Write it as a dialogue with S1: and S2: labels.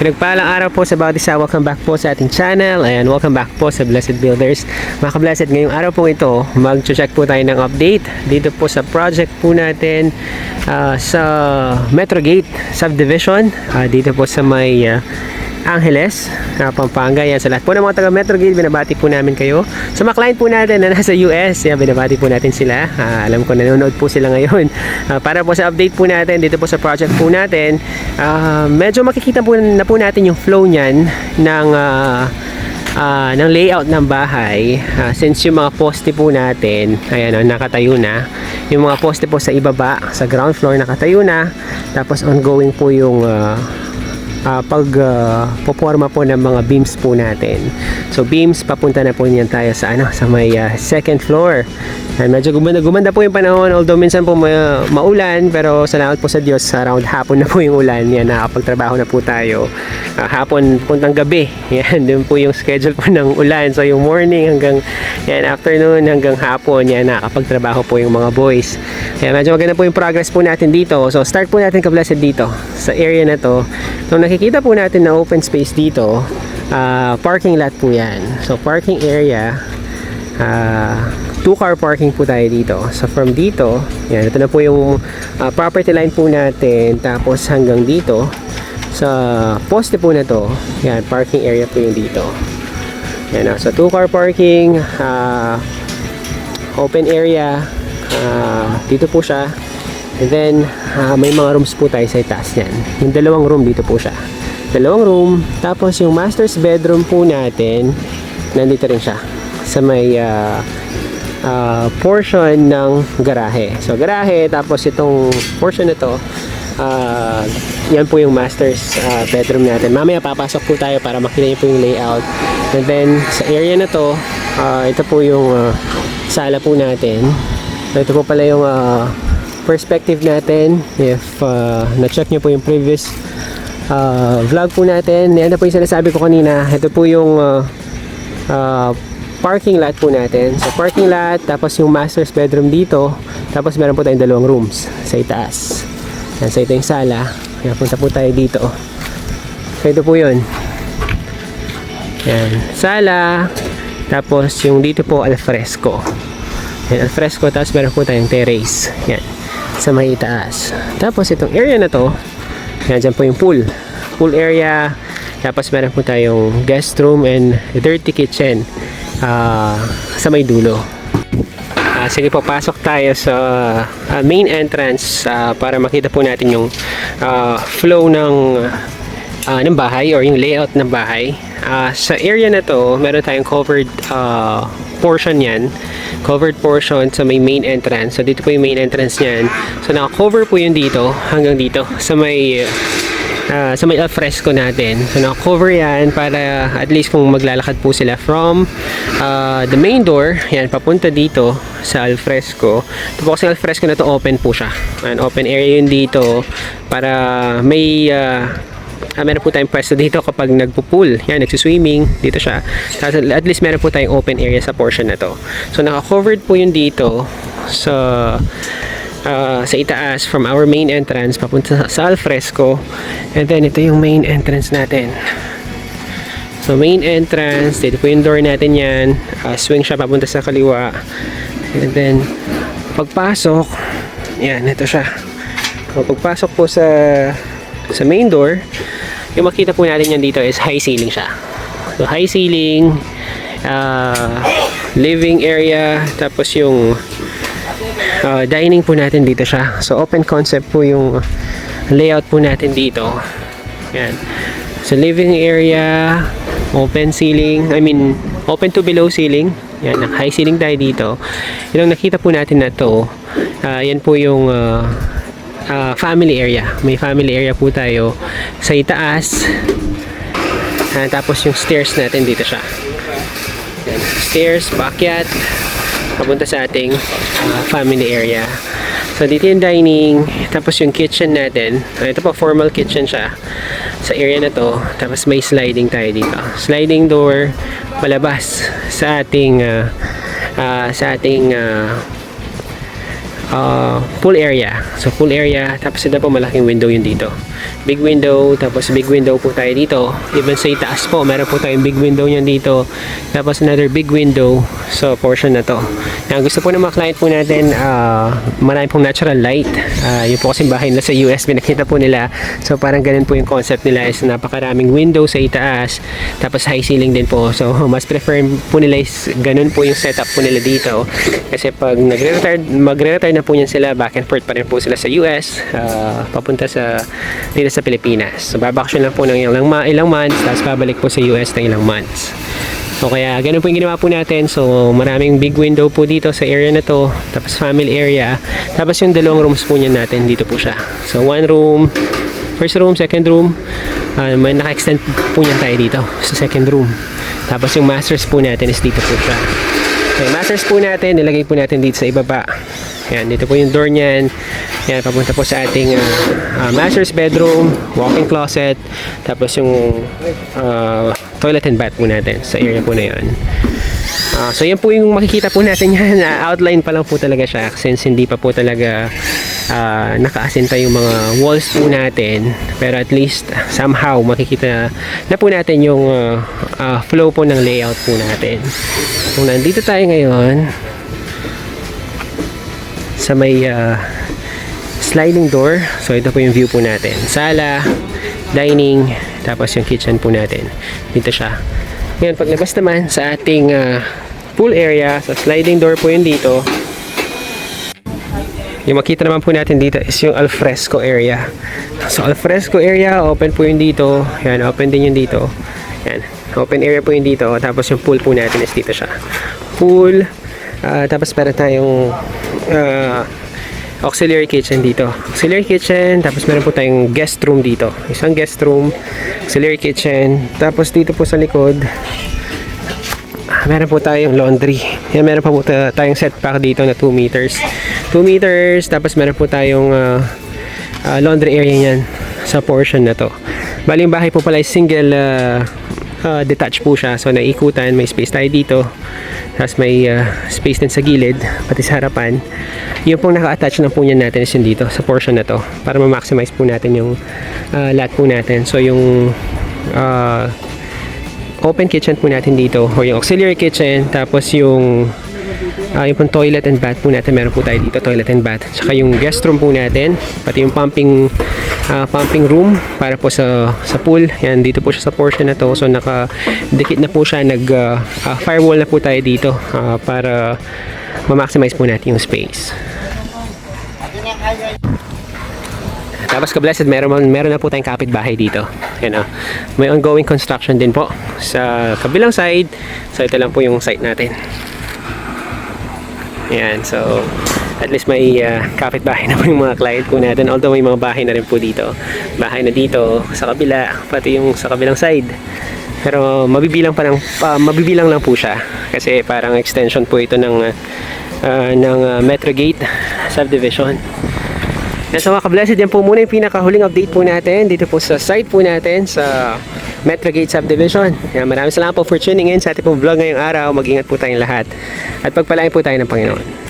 S1: Pinagpalang araw po sa bawat isa. Welcome back po sa ating channel. Ayan, welcome back po sa Blessed Builders. Mga ka-blessed, ngayong araw po ito, mag-check po tayo ng update dito po sa project po natin sa Metro Gate Subdivision. Dito po sa may Angeles, Pampanga. Yan, sa lahat po ng mga taga Metro Gate, binabati po namin kayo. Sa mga client po natin na nasa US, yan, binabati po natin sila. Alam ko nanonood po sila ngayon. Para po sa update po natin dito po sa project po natin, medyo makikita po na po natin yung flow niyan ng layout ng bahay, since yung mga poste po natin, ayan, nakatayo na. Yung mga poste po sa ibaba, sa ground floor, nakatayo na. Tapos ongoing po yung pagpoporma po ng mga beams po natin. So beams, papunta na po niyan tayo sa sa may second floor. And medyo gumanda po yung panahon, although minsan po maulan, pero salamat po sa Diyos, around hapon na po yung ulan. Yan, nakapagtrabaho na po tayo. Hapon puntang gabi. Yan, dun po yung schedule po ng ulan. So yung morning hanggang afternoon hanggang hapon, yan, nakapagtrabaho po yung mga boys. Kaya medyo maganda po yung progress po natin dito. So start po natin ka-blessed dito sa area na to. So nakikita po natin na open space dito, parking lot po yan. So parking area, 2-car parking po tayo dito. So from dito, yan, ito na po yung property line po natin. Tapos hanggang dito sa poste po na to, yan, parking area po yung dito. Yan, so 2-car parking, open area, dito po siya. And then may mga rooms po tayo sa itaas yan. Yung dalawang room dito po siya. Dalawang room. Tapos yung master's bedroom po natin, nandito rin siya sa may portion ng garahe. So garahe, tapos itong portion na to, yan po yung master's bedroom natin. Mamaya papasok po tayo para makita niyo po yung layout. And then sa area na to, ito po yung sala po natin. So ito po pala yung perspective natin. If na-check nyo po yung previous vlog po natin, yan na po yung sinasabi ko kanina. Ito po yung parking lot po natin. So parking lot, tapos yung master's bedroom dito, tapos meron po tayong dalawang rooms sa itaas. Yan, so ito yung sala. Yan, punta po tayo dito. So ito po yun. Yan, sala, tapos yung dito po alfresco. Yan, alfresco, tapos meron po tayong terrace. Yan, sa may itaas. Tapos itong area na to, yan, dyan po yung pool area. Tapos meron po tayong guest room and dirty kitchen sa may dulo. Sige po, pasok tayo sa main entrance para makita po natin yung flow ng bahay or yung layout ng bahay. Sa area na to, meron tayong covered portion yan. Covered portion sa may main entrance. So dito po yung main entrance niyan. So naka-cover po yun dito hanggang dito sa may alfresco natin. So naka-cover yan para at least kung maglalakad po sila from the main door, yan, papunta dito sa alfresco. Ito po kasi alfresco na to, open po siya. And open area yun dito para may meron po tayong pwesto dito kapag nagpo-pool. Yan, nagsiswimming. Dito siya. At least meron po tayong open area sa portion na to. So, naka-covered po yun dito sa itaas from our main entrance papunta sa alfresco. And then, ito yung main entrance natin. So, main entrance. Dito po yung door natin yan. Swing siya papunta sa kaliwa. And then, pagpasok, yan, ito siya. So, pagpasok po sa main door, yung makita po natin yan dito is high ceiling siya. So high ceiling, living area, tapos yung dining po natin dito siya. So open concept po yung layout po natin dito. Yan. So living area, open ceiling, open to below ceiling. Yan, high ceiling tayo dito. Yung nakita po natin na to, yan po yung family area. May family area po tayo sa itaas. Tapos yung stairs natin dito siya. Yan. Stairs, backyard, papunta sa ating family area. So dito yung dining, tapos yung kitchen natin. Ito po, formal kitchen siya sa area na to. Tapos may sliding tayo dito. Sliding door palabas sa ating pool area. So pool area, tapos ito po malaking window yun dito. Big window, tapos big window po tayo dito. Even sa itaas po, meron po tayong big window yan dito. Tapos another big window sa portion na to. Ang gusto po ng mga client po natin, marami pong natural light. Yun po kasing bahay nila sa US, pinakita po nila. So parang ganun po yung concept nila, is napakaraming window sa itaas. Tapos high ceiling din po. So mas prefer po nila is ganun po yung setup po nila dito. Kasi pag magre-retire na po yan sila, back and forth pa rin po sila sa US, papunta dito sa Pilipinas. So babakasyon lang po ng ilang months, tapos babalik po sa US ng ilang months. So kaya ganun po yung ginawa po natin. So maraming big window po dito sa area na to, tapos family area, tapos yung dalawang rooms po niyan natin dito po siya. So one room, first room, second room, may naka-extend po niyan tayo dito sa second room. Tapos yung masters po natin is dito po siya. Okay, masters po natin, nilagay po natin dito sa ibaba. Yan, dito po yung door niyan. Yan, papunta po sa ating master's bedroom, walk-in closet, tapos yung toilet and bath po natin sa area po na yan. So yan po yung makikita po natin yan. Outline pa lang po talaga siya, since hindi pa po talaga nakaasinta yung mga walls po natin. Pero at least somehow makikita na po natin yung flow po ng layout po natin. Kung nandito tayo ngayon sa may sliding door, so ito po yung view po natin, sala, dining, tapos yung kitchen po natin, dito siya. Ngayon paglabas naman sa ating pool area, sa sliding door po yun dito, yung makita naman po natin dito is yung alfresco area. So alfresco area, open po yun dito, yan, open din yun dito, yan, open area po yun dito. Tapos yung pool po natin is dito siya, pool. Tapos meron tayong auxiliary kitchen dito, auxiliary kitchen. Tapos meron po tayong guest room dito, isang guest room, auxiliary kitchen. Tapos dito po sa likod meron po tayong laundry. Yan, meron pa po tayong setback dito na 2 meters. Tapos meron po tayong laundry area yan sa portion na to. Bali yung bahay po pala is single detached po siya. So naikutan, may space tayo dito. Tapos may space din sa gilid, pati sa harapan. Yung pong naka-attach na po niyan natin is yun dito sa portion na to, para ma-maximize po natin yung lot po natin. So yung open kitchen po natin dito, or yung auxiliary kitchen. Tapos yung pong toilet and bath po natin, meron po tayo dito, toilet and bath. Tsaka yung guest room po natin, pati yung pumping room para po sa pool. Yan, dito po siya sa portion na to. So nakadikit na po siya, firewall na po tayo dito para ma-maximize po natin yung space. Tapos ka-blessed, meron na po tayong kapitbahay dito. Yan, may ongoing construction din po sa kabilang side. So ito lang po yung site natin. Yan, so at least may kapitbahay na po yung mga client po natin. Although may mga bahay na rin po dito. Bahay na dito sa kabila, pati yung sa kabilang side. Pero mabibilang lang po siya, kasi parang extension po ito ng Metrogate subdivision. So mga ka-blessed, yan po muna yung pinakahuling update po natin dito po sa site po natin sa Metrogate subdivision. Yan, maraming salamat po for tuning in sa ating pong vlog ngayong araw. Mag-ingat po tayong lahat at pagpalain po tayo ng Panginoon.